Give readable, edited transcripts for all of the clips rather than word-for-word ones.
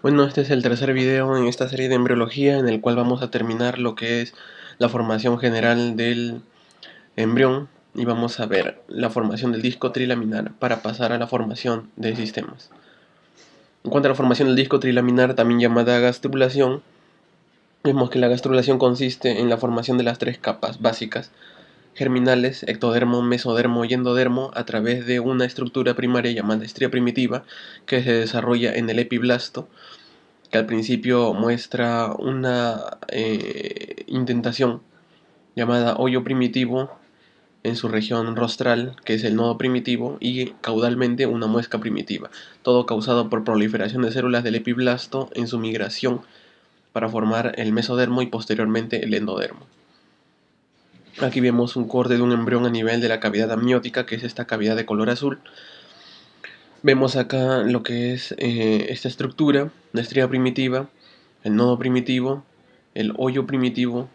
Bueno, este es el tercer video en esta serie de embriología en el cual vamos a terminar lo que es la formación general del embrión y vamos a ver la formación del disco trilaminar para pasar a la formación de sistemas. En cuanto a la formación del disco trilaminar, también llamada gastrulación, vemos que la gastrulación consiste en la formación de las tres capas básicas germinales, ectodermo, mesodermo y endodermo a través de una estructura primaria llamada estría primitiva que se desarrolla en el epiblasto, que al principio muestra una indentación llamada hoyo primitivo en su región rostral, que es el nodo primitivo, y caudalmente una muesca primitiva, todo causado por proliferación de células del epiblasto en su migración para formar el mesodermo y posteriormente el endodermo. Aquí vemos un corte de un embrión a nivel de la cavidad amniótica, que es esta cavidad de color azul. Vemos acá lo que es esta estructura, la estría primitiva, el nodo primitivo, el hoyo primitivo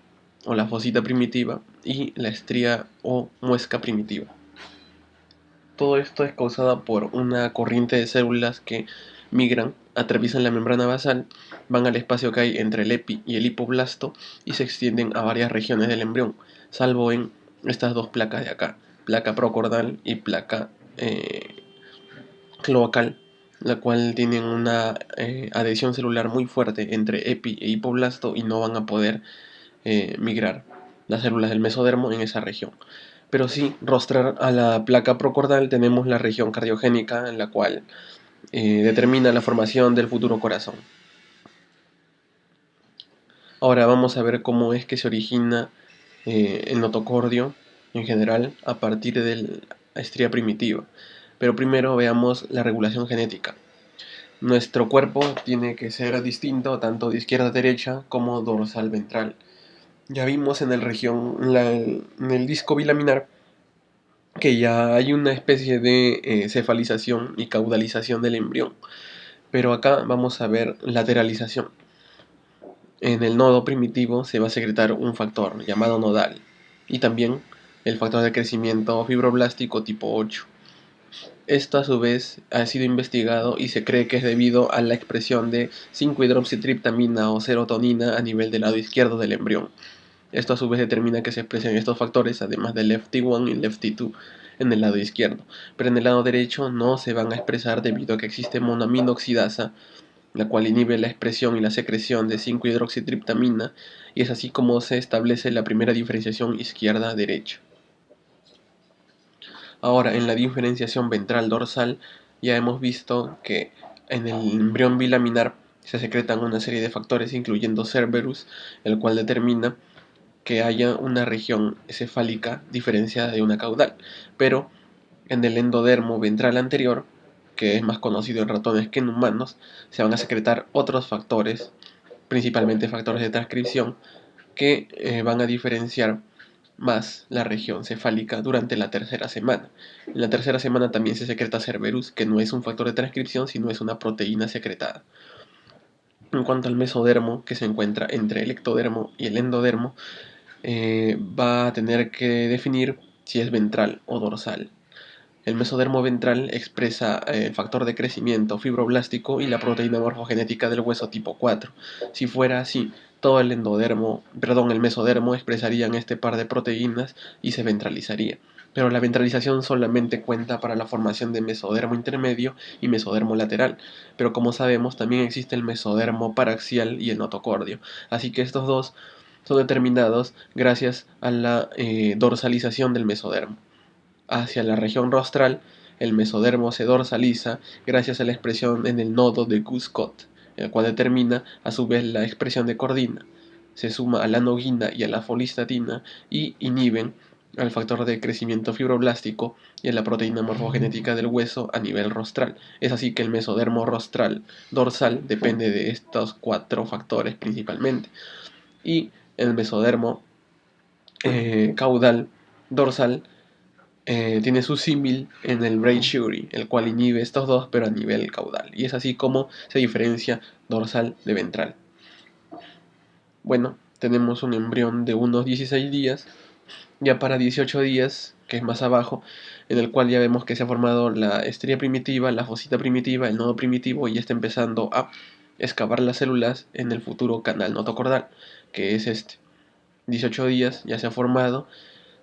o la fosita primitiva y la estría o muesca primitiva. Todo esto es causado por una corriente de células que migran, atraviesan la membrana basal, van al espacio que hay entre el epi y el hipoblasto y se extienden a varias regiones del embrión, salvo en estas dos placas de acá, placa procordal y placa cloacal, la cual tienen una adhesión celular muy fuerte entre epi e hipoblasto y no van a poder migrar las células del mesodermo en esa región. Pero sí, rostrar a la placa procordal tenemos la región cardiogénica en la cual determina la formación del futuro corazón. Ahora vamos a ver cómo es que se origina el notocordio en general a partir de la estría primitiva. Pero primero veamos la regulación genética. Nuestro cuerpo tiene que ser distinto tanto de izquierda a derecha como dorsal ventral. Ya vimos en en el disco bilaminar que ya hay una especie de cefalización y caudalización del embrión, pero acá vamos a ver lateralización. En el nodo primitivo se va a secretar un factor llamado nodal y también el factor de crecimiento fibroblástico tipo 8. Esto a su vez ha sido investigado y se cree que es debido a la expresión de 5-hidroxitriptamina o serotonina a nivel del lado izquierdo del embrión. Esto a su vez determina que se expresen estos factores, además del LEFT1 y LEFT2 en el lado izquierdo, pero en el lado derecho no se van a expresar debido a que existe monoaminoxidasa, la cual inhibe la expresión y la secreción de 5-hidroxitriptamina, y es así como se establece la primera diferenciación izquierda-derecha. Ahora, en la diferenciación ventral-dorsal, ya hemos visto que en el embrión bilaminar se secretan una serie de factores, incluyendo Cerberus, el cual determina que haya una región cefálica diferenciada de una caudal, pero en el endodermo ventral anterior, que es más conocido en ratones que en humanos, se van a secretar otros factores, principalmente factores de transcripción, que van a diferenciar más la región cefálica durante la tercera semana. En la tercera semana también se secreta Cerberus, que no es un factor de transcripción, sino es una proteína secretada. En cuanto al mesodermo, que se encuentra entre el ectodermo y el endodermo, va a tener que definir si es ventral o dorsal. El mesodermo ventral expresa el factor de crecimiento fibroblástico y la proteína morfogenética del hueso tipo 4. Si fuera así, todo el mesodermo expresarían este par de proteínas y se ventralizaría. Pero la ventralización solamente cuenta para la formación de mesodermo intermedio y mesodermo lateral. Pero como sabemos, también existe el mesodermo paraxial y el notocordio. Así que estos dos son determinados gracias a la dorsalización del mesodermo. Hacia la región rostral, el mesodermo se dorsaliza gracias a la expresión en el nodo de Guscott, el cual determina a su vez la expresión de cordina. Se suma a la noguina y a la folistatina y inhiben al factor de crecimiento fibroblástico y a la proteína morfogenética del hueso a nivel rostral. Es así que el mesodermo rostral dorsal depende de estos cuatro factores principalmente. Y el mesodermo caudal dorsal tiene su símil en el Brachyury, el cual inhibe estos dos pero a nivel caudal, y es así como se diferencia dorsal de ventral. Bueno, tenemos un embrión de unos 16 días, ya para 18 días, que es más abajo, en el cual ya vemos que se ha formado la estría primitiva, la fosita primitiva, el nodo primitivo, y ya está empezando a excavar las células en el futuro canal notocordal, que es este. 18 días ya se ha formado,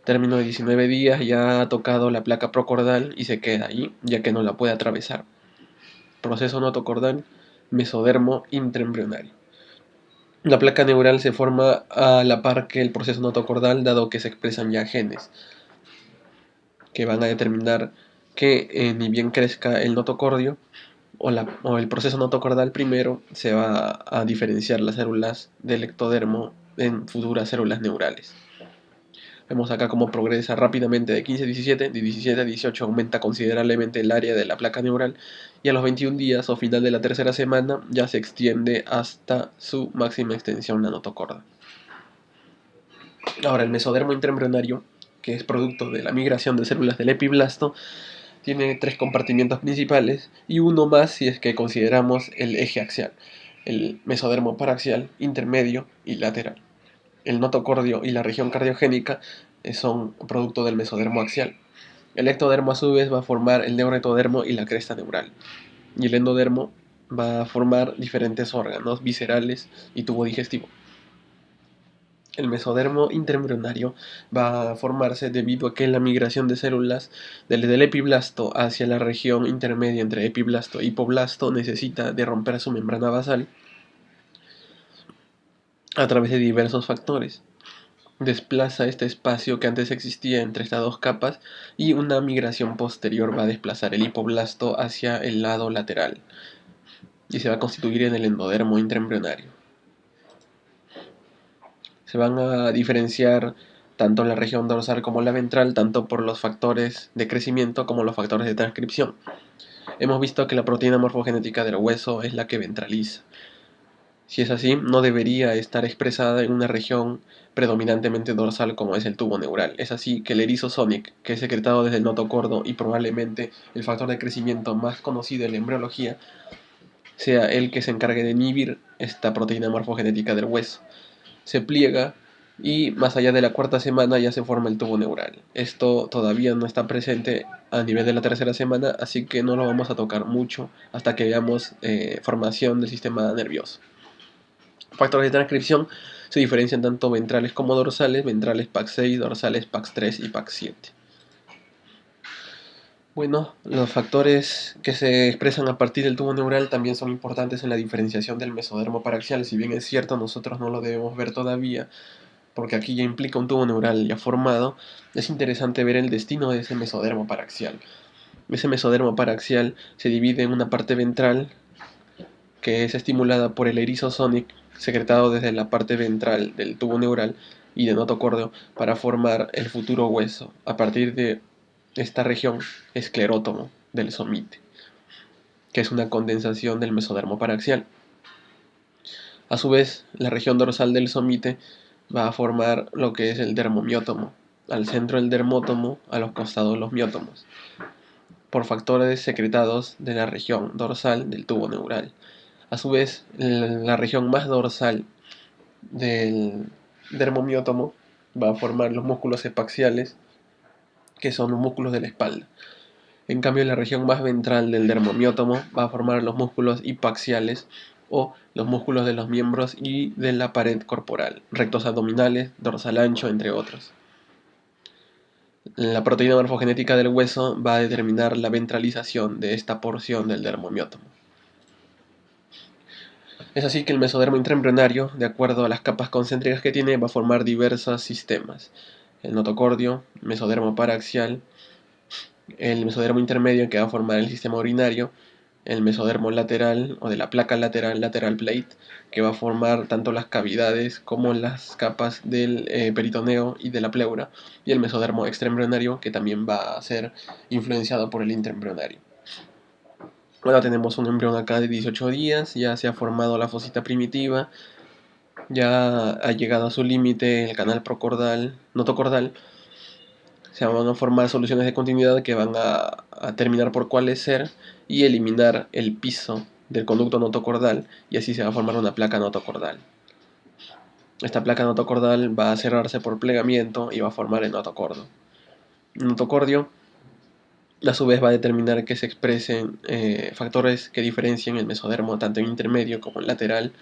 término de 19 días ya ha tocado la placa procordal y se queda allí, ya que no la puede atravesar. Proceso notocordal, mesodermo intraembrionario. La placa neural se forma a la par que el proceso notocordal, dado que se expresan ya genes que van a determinar que ni bien crezca el notocordio o el proceso notocordal primero, se va a diferenciar las células del ectodermo en futuras células neurales. Vemos acá cómo progresa rápidamente de 15 a 17, de 17 a 18 aumenta considerablemente el área de la placa neural y a los 21 días o final de la tercera semana ya se extiende hasta su máxima extensión la notocorda. Ahora, el mesodermo intraembrionario, que es producto de la migración de células del epiblasto, tiene 3 compartimientos principales y uno más si es que consideramos el eje axial, el mesodermo paraxial, intermedio y lateral. El notocordio y la región cardiogénica son producto del mesodermo axial. El ectodermo a su vez va a formar el neuroectodermo y la cresta neural. Y el endodermo va a formar diferentes órganos viscerales y tubo digestivo. El mesodermo intraembrionario va a formarse debido a que la migración de células del epiblasto hacia la región intermedia entre epiblasto y hipoblasto necesita de romper su membrana basal a través de diversos factores. Desplaza este espacio que antes existía entre estas dos capas y una migración posterior va a desplazar el hipoblasto hacia el lado lateral y se va a constituir en el endodermo intraembrionario. Se van a diferenciar tanto la región dorsal como la ventral, tanto por los factores de crecimiento como los factores de transcripción. Hemos visto que la proteína morfogenética del hueso es la que ventraliza. Si es así, no debería estar expresada en una región predominantemente dorsal como es el tubo neural. Es así que el erizo sonic, que es secretado desde el notocordo y probablemente el factor de crecimiento más conocido en la embriología, sea el que se encargue de inhibir esta proteína morfogenética del hueso. Se pliega y más allá de la cuarta semana ya se forma el tubo neural. Esto todavía no está presente a nivel de la tercera semana, así que no lo vamos a tocar mucho hasta que veamos formación del sistema nervioso. Factores de transcripción se diferencian tanto ventrales como dorsales, ventrales PAX6, dorsales PAX3 y PAX7. Bueno, los factores que se expresan a partir del tubo neural también son importantes en la diferenciación del mesodermo paraxial. Si bien es cierto, nosotros no lo debemos ver todavía, porque aquí ya implica un tubo neural ya formado, es interesante ver el destino de ese mesodermo paraxial. Ese mesodermo paraxial se divide en una parte ventral, que es estimulada por el erizo sonic secretado desde la parte ventral del tubo neural y de notocordio para formar el futuro hueso a partir de esta región esclerótomo del somite, que es una condensación del mesodermo paraxial. A su vez, la región dorsal del somite va a formar lo que es el dermomiótomo, al centro del dermótomo, a los costados los miótomos, por factores secretados de la región dorsal del tubo neural. A su vez, la región más dorsal del dermomiótomo va a formar los músculos epaxiales, que son los músculos de la espalda. En cambio, la región más ventral del dermomiótomo va a formar los músculos hipaxiales o los músculos de los miembros y de la pared corporal, rectos abdominales, dorsal ancho, entre otros. La proteína morfogenética del hueso va a determinar la ventralización de esta porción del dermomiótomo. Es así que el mesodermo intraembrionario, de acuerdo a las capas concéntricas que tiene, va a formar diversos sistemas. El notocordio, mesodermo paraxial, el mesodermo intermedio que va a formar el sistema urinario, el mesodermo lateral o de la placa lateral, lateral plate, que va a formar tanto las cavidades como las capas del peritoneo y de la pleura, y el mesodermo extraembrionario, que también va a ser influenciado por el intraembrionario. Ahora tenemos un embrión acá de 18 días, ya se ha formado la fosita primitiva, ya ha llegado a su límite el canal procordal, notocordal. Se van a formar soluciones de continuidad que van a terminar por coalescer y eliminar el piso del conducto notocordal, y así se va a formar una placa notocordal. Esta placa notocordal va a cerrarse por plegamiento y va a formar el notocordio. El notocordio A su vez va a determinar que se expresen factores que diferencien el mesodermo tanto en intermedio como en lateral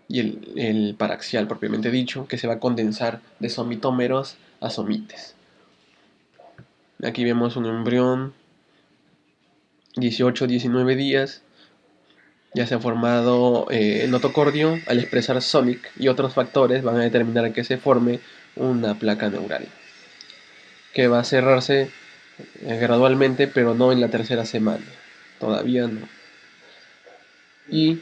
y el paraxial propiamente dicho, que se va a condensar de somitómeros a somites. Aquí vemos un embrión, 18-19 días, ya se ha formado el notocordio. Al expresar SONIC y otros factores van a determinar que se forme una placa neural, que va a cerrarse gradualmente, pero no en la tercera semana, todavía no. Y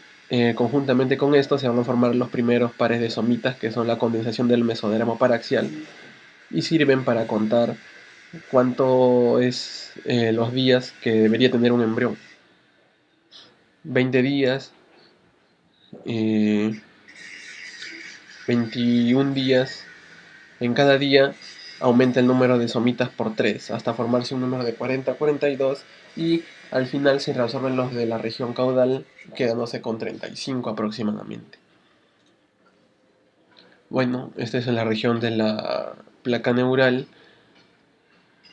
conjuntamente con esto se van a formar los primeros pares de somitas, que son la condensación del mesodermo paraxial, y sirven para contar cuánto es los días que debería tener un embrión. 20 días, 21 días. En cada día aumenta el número de somitas por 3 hasta formarse un número de 40-42, y al final se reabsorben los de la región caudal, quedándose con 35 aproximadamente. Bueno, esta es la región de la placa neural.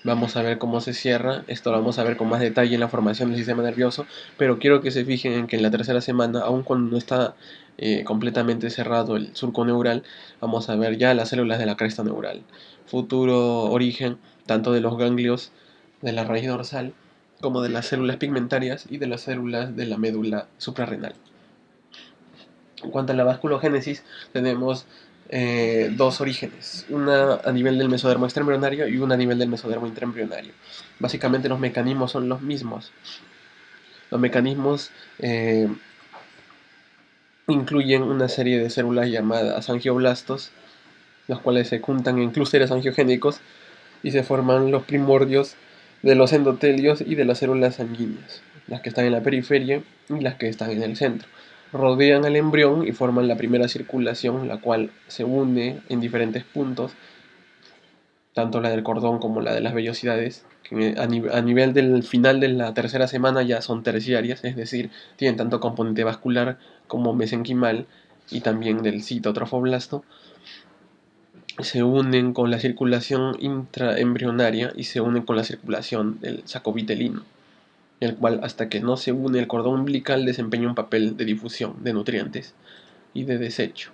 Vamos a ver cómo se cierra. Esto lo vamos a ver con más detalle en la formación del sistema nervioso, pero quiero que se fijen en que en la tercera semana, aun cuando no está completamente cerrado el surco neural, vamos a ver ya las células de la cresta neural, futuro origen tanto de los ganglios de la raíz dorsal como de las células pigmentarias y de las células de la médula suprarrenal. En cuanto a la vasculogénesis, tenemos dos orígenes, una a nivel del mesodermo extraembrionario y una a nivel del mesodermo intraembrionario. Básicamente los mecanismos son los mismos. Los mecanismos incluyen una serie de células llamadas angioblastos, los cuales se juntan en clústeres angiogénicos y se forman los primordios de los endotelios y de las células sanguíneas, las que están en la periferia y las que están en el centro. Rodean al embrión y forman la primera circulación, la cual se une en diferentes puntos, tanto la del cordón como la de las vellosidades, que a nivel del final de la tercera semana ya son terciarias, es decir, tienen tanto componente vascular como mesenquimal y también del citotrofoblasto. Se unen con la circulación intraembrionaria y se unen con la circulación del saco vitelino, el cual, hasta que no se une el cordón umbilical, desempeña un papel de difusión de nutrientes y de desecho.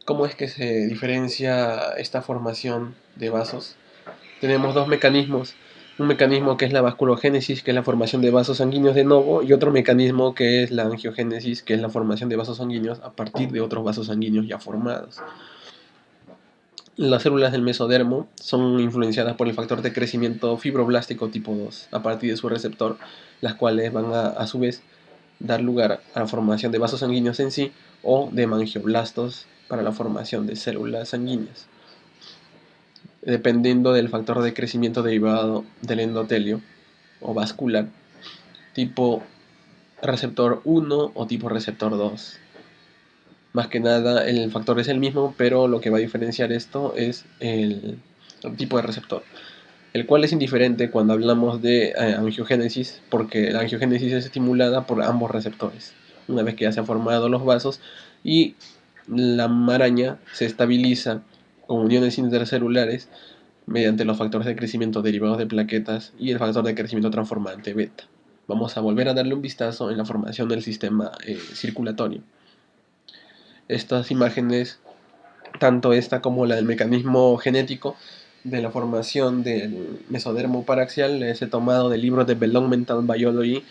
¿Cómo es que se diferencia esta formación de vasos? Tenemos dos mecanismos. Un mecanismo que es la vasculogénesis, que es la formación de vasos sanguíneos de novo, y otro mecanismo que es la angiogénesis, que es la formación de vasos sanguíneos a partir de otros vasos sanguíneos ya formados. Las células del mesodermo son influenciadas por el factor de crecimiento fibroblástico tipo 2 a partir de su receptor, las cuales van a su vez dar lugar a la formación de vasos sanguíneos en sí o de mangioblastos para la formación de células sanguíneas, dependiendo del factor de crecimiento derivado del endotelio o vascular, tipo receptor 1 o tipo receptor 2. Más que nada el factor es el mismo, pero lo que va a diferenciar esto es el tipo de receptor, el cual es indiferente cuando hablamos de angiogénesis, porque la angiogénesis es estimulada por ambos receptores, una vez que ya se han formado los vasos y la maraña se estabiliza con uniones intercelulares mediante los factores de crecimiento derivados de plaquetas y el factor de crecimiento transformante beta. Vamos a volver a darle un vistazo en la formación del sistema circulatorio. Estas imágenes, tanto esta como la del mecanismo genético de la formación del mesodermo paraxial, les he tomado del libro de Developmental Biology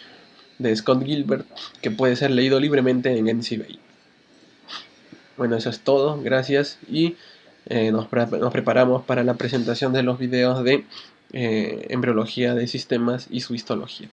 de Scott Gilbert, que puede ser leído libremente en NCBI. Bueno, eso es todo, gracias, y nos preparamos para la presentación de los videos de embriología de sistemas y su histología.